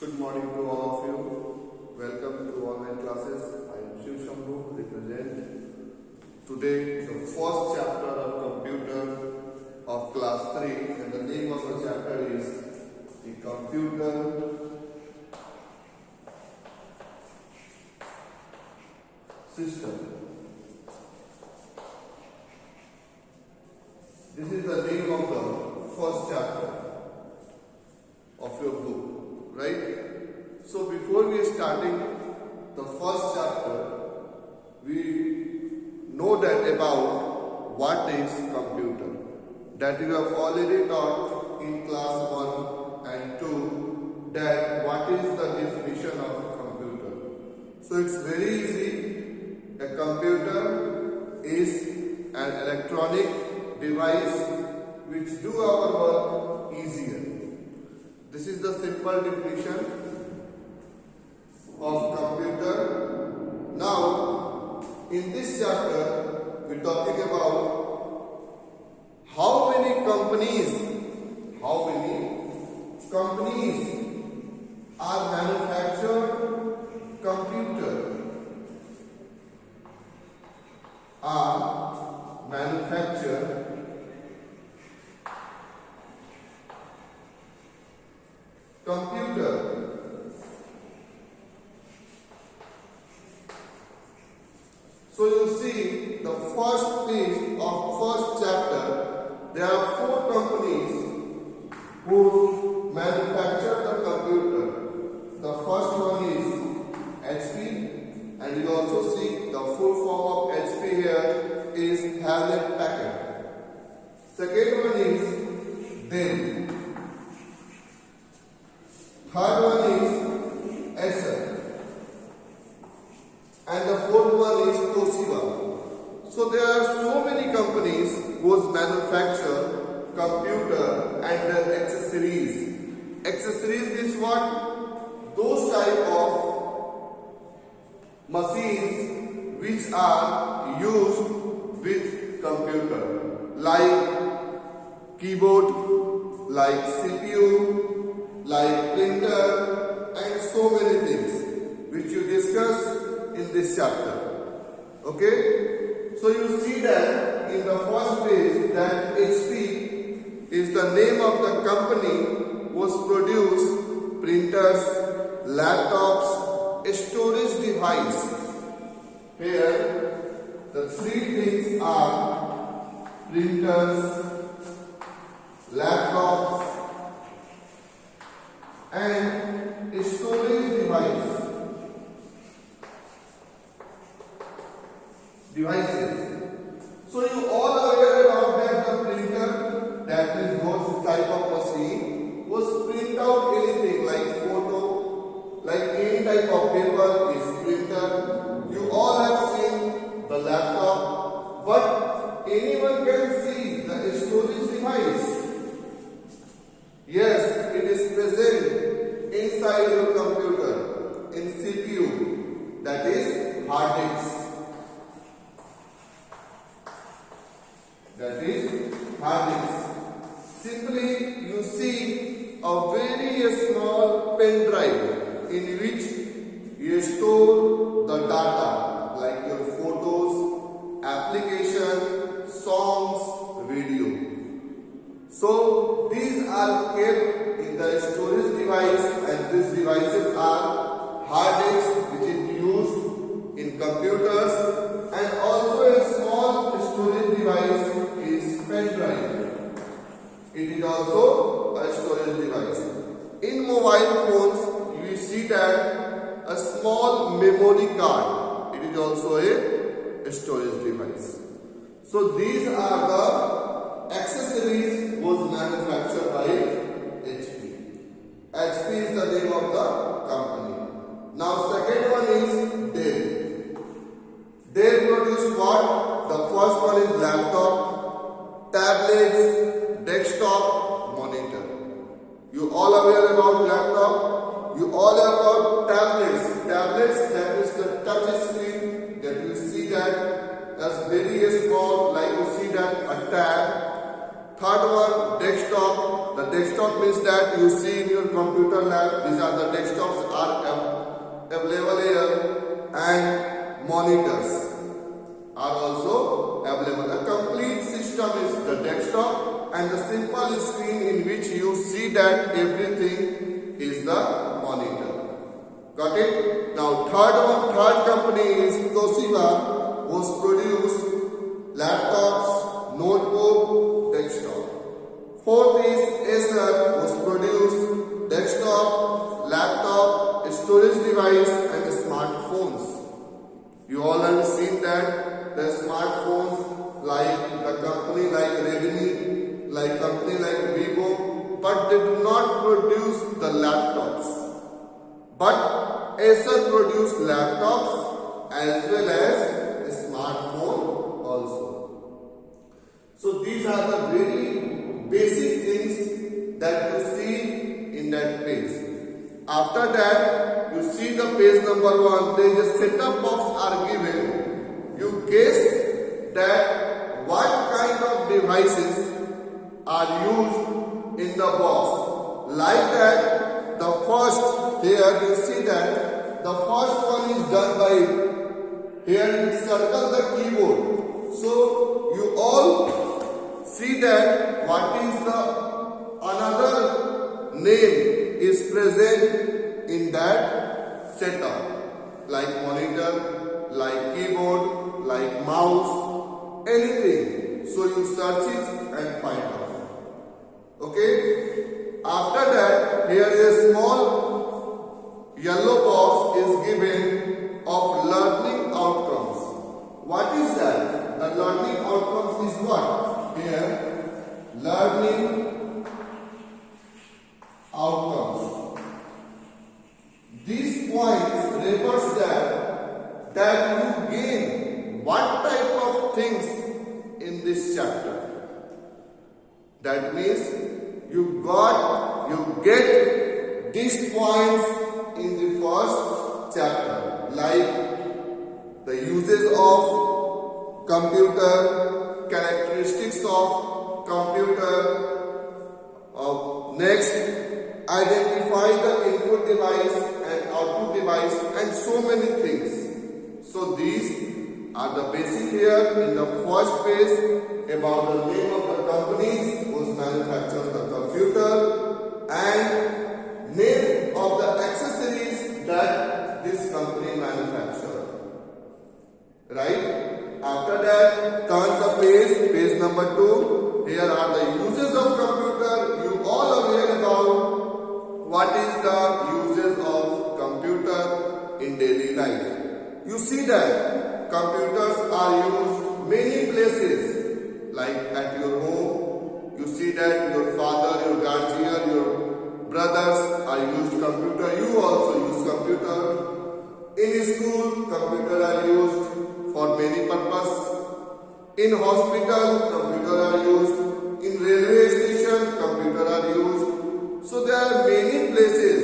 Good morning to all of you. Welcome to online classes. I am Shiv Shambhu, represent today the first chapter of computer of class 3, and the name of the chapter is the computer system. This is the name of the first chapter of your book, right? So before we starting the first chapter, we know that about what is computer, that you have already taught in class 1 and 2, that what is the definition of a computer. So it's very easy. A computer is an electronic device which do our work easier. This is the simple definition of computer. Now, in this chapter, we're talking about how many companies are manufactured computer. So you see the first page of first chapter, there are 4 companies who manufacture the computer. The first one is HP, and you also see the full form of HP here is Hewlett Packard. Second one is Dell. Third one is Acer. And the fourth one is Toshiba. So there are so many companies who manufacture computer and their accessories. Accessories is what? Those type of machines which are used with computer, like keyboard, like CPU, like printer, and so many things which you discuss in this chapter. Okay? So you see that in the first page that HP is the name of the company was produce printers, laptops, storage device. Here the 3 things are printers, laptops, and storage devices. So you all are aware about that the printer, that is those type of machine, was print out anything like photo, like any type of paper is printer. You all have seen the laptop, but anyone can see the storage device. Yes, it is present inside your computer in CPU, that is hard disk. That is hard disk. Simply you see a very small pen drive in which you store the data like your photos, application, songs, video. So these are kept in the storage device, and these devices are hard disks which is used in computers, and also a small storage device is pen drive. It is also a storage device. In mobile phones, you see that a small memory card, it is also a storage device. So these are the accessories was manufactured by HP. HP is the name of the company. Now second one is Dell. Dell produce what? The first one is laptop, tablets, desktop, monitor. You all aware about laptop? You all aware about tablets. Tablets, that is the touch screen that you see that as very small, like you see that a tab. Third one, desktop. The desktop means that you see in your computer lab. These are the desktops are available here, and monitors are also available. A complete system is the desktop, and the simple screen in which you see that everything is the monitor. Got it? Now third company is Toshiba, who's produced laptops, notebook, desktop. Fourth is Acer, who's produced desktop, laptop, storage device and smartphones. You all have seen that the smartphones like the company like Redmi, like company like Vivo, but they do not produce the laptops. But Acer produce laptops as well as a smartphone also. So these are the very basic things that you see in that page. After that, you see the page number 1, there is a setup box are given. You guess that what kind of devices are used in the box. Like that, the first, here you see that the first one is done by, here it circle the keyboard. So you all see that what is the another name is present in that setup, like monitor, like keyboard, like mouse, anything. So you search it and find out. Okay? After that, here is a small yellow box is given of learning outcomes. What is that? The learning outcomes is what? Here, learning outcomes. These points refers that you gain what type of things in this chapter. That means you get these points in the first chapter, like the uses of computer, characteristics of computer. Next, identify the input device and output device and so many things. So these are the basic here in the first page about the name of the companies who manufacture the computer and name of the accessories that this company manufactures. Right? After that, turn the page number 2. Here are the uses of computer. You all aware about what is the uses of computer in daily life. You see that computers are used many places, like at your home. You see that your father, your guardian, your brothers are used computer. You also use computer. In school, computer are used for many purposes. In hospital, computer are used. In railway station, computer are used. So there are many places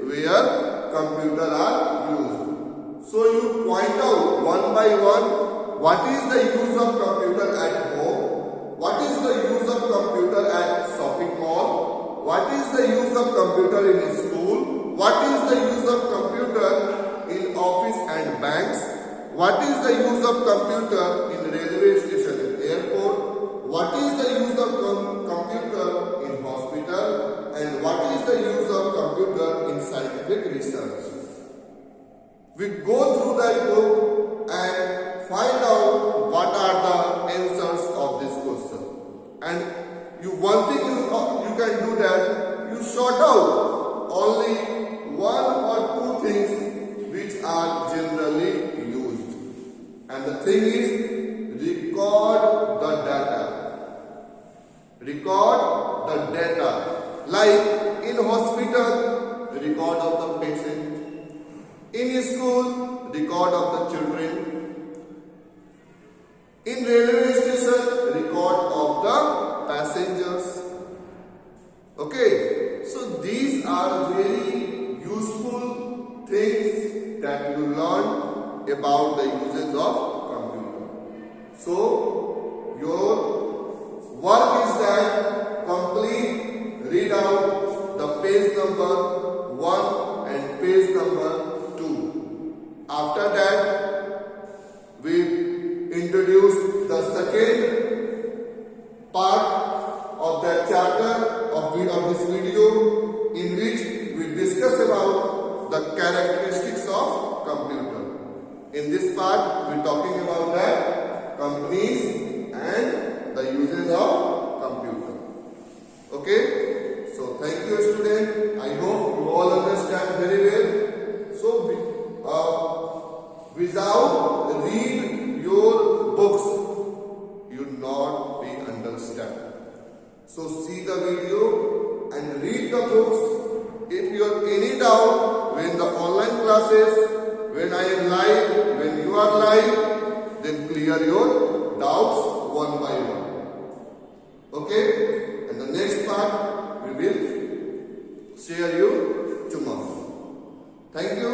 where computer are used. So you point out one by one, what is the use of computer at home? What is the use of computer at shopping mall? What is the use of computer in school? What is the use of computer in office and banks? What is the use of computer in railway station and airport? What is the use of computer in hospital? And what is the use of computer in scientific research? We go through that book and find out what are the answers of this question. And one thing you can do that, you sort out only one or two things which are generally used. And the thing is, record the data. Record the data. Like in hospital, record of the patient. In school, record of the children. In railway station, record of the passengers. Okay, so these are very useful things that you learn about the uses of computer. So your work is that understand very well. So, without read your books, you not be understand. So see the video and read the books. If you have any doubt when the online classes, when I am live, when you are live, then clear your doubts one by one. Okay? And the next part we will share you tomorrow. Thank you.